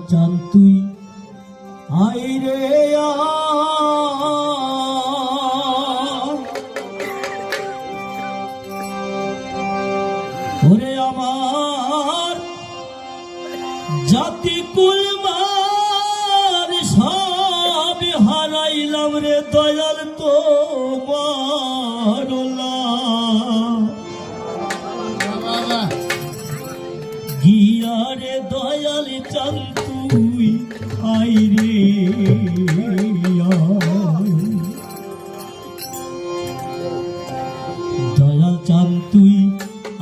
চান তুই আই রে ওরে আমার জাতি কুলমার সব হারাইলাম রে দয়াল তোমার গিয়া রে দয়াল চান তুই আই রে দয়াল চান তুই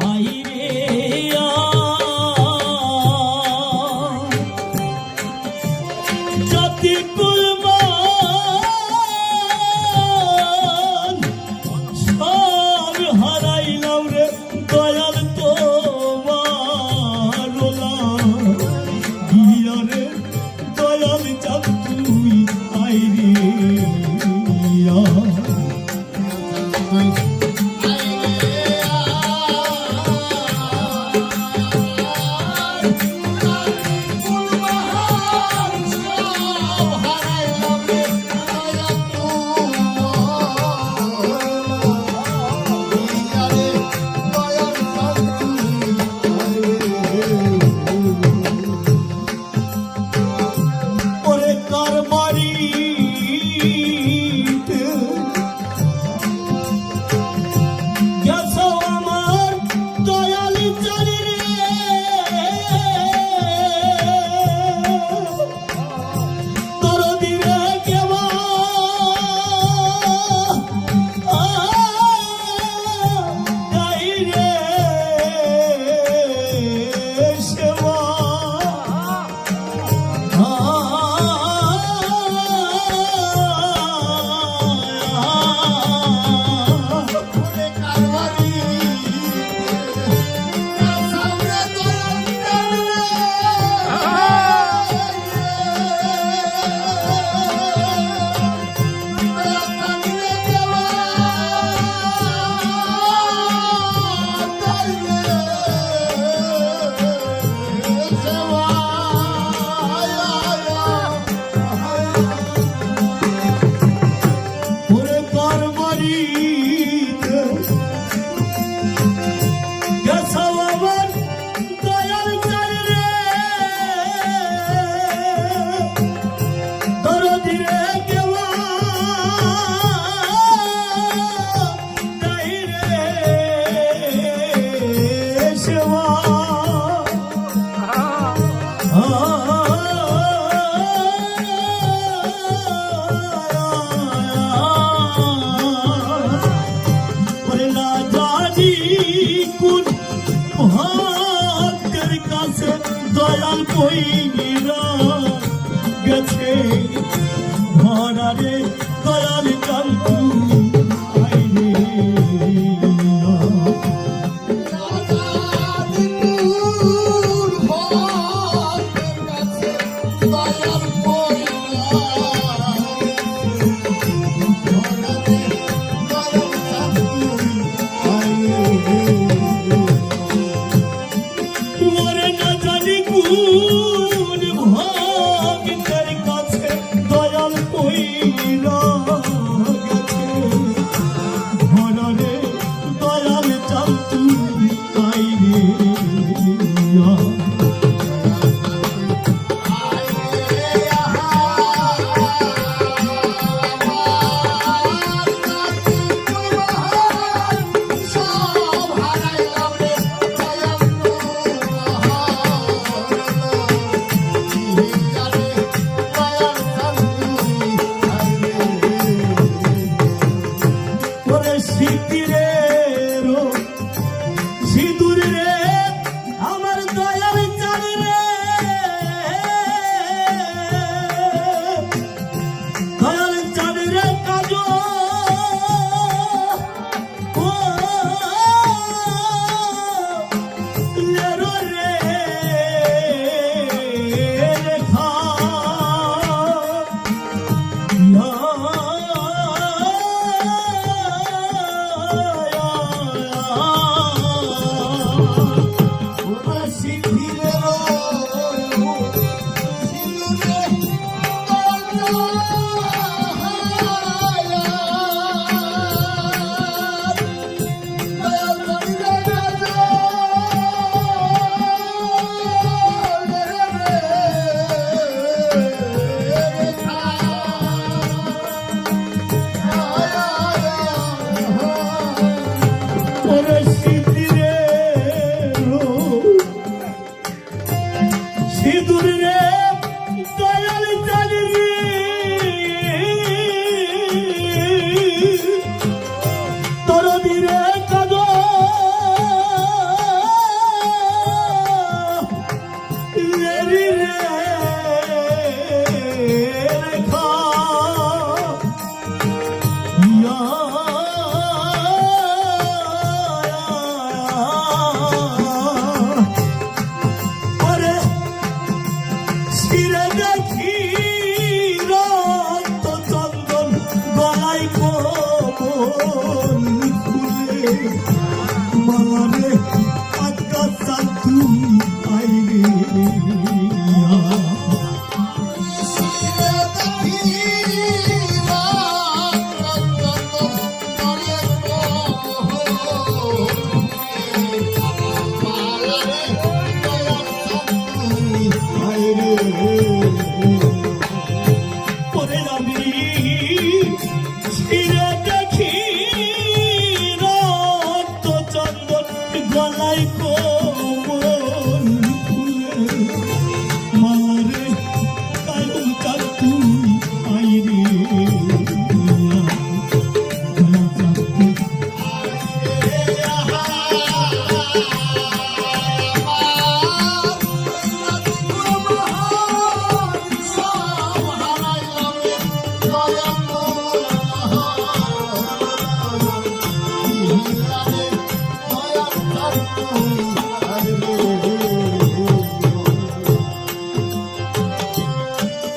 আই রে জাতি কুলমান সব হারাইলাম রে দয়াল তোমার গিয়া রে দয়াল চান তুই আই রে দয়াল কইরা গেছে ধরা রে দয়াল চান তুই আই রে সিঁদুর রে দয়াল জানি তোর দিরে কাদ রে রেখা ছিঁড়ে দেখি রক্ত চন্দন গলায় কোমল ফুলে মালারে আকাশ চাঁদ তুই আইরে পরে আমি ছিঁড়ে দেখি রক্ত চন্দন গলায় কোমল ফুলে মারে কায়ুম চাঁদ তুই আইরে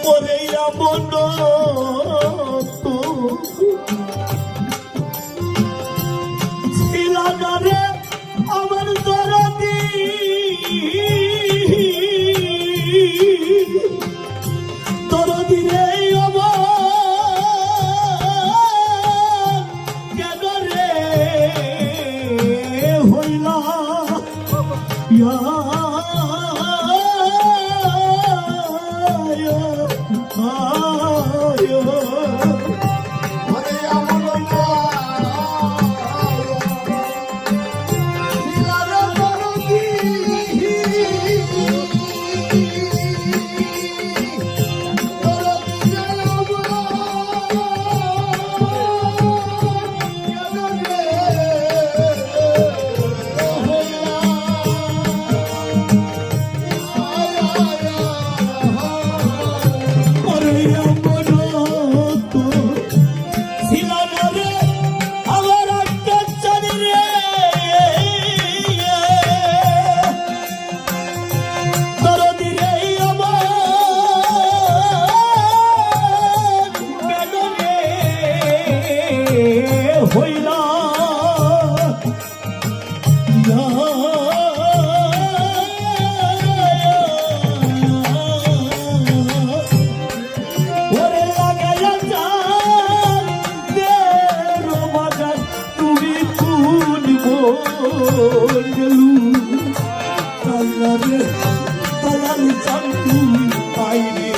ওরে আমন তো ছিলাগারে আমার দরদি দরদি রে আমার কেন রে হইলা হইলা ওরে লাগাইয়া চাঁদ দের বাজার তুমি কোন গেলু আল্লাহরে দয়াল চাঁদ তুই আইরে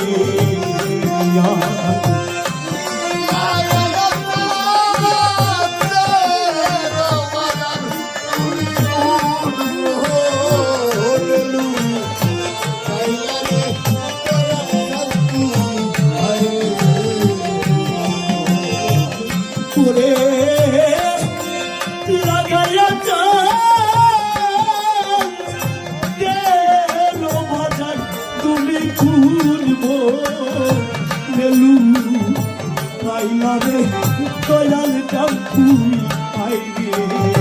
করে লাগাইয়া চাঁদ বাজার তুমি খুলব গেলু পাইলা রে দয়াল চাঁদ তুই আইরে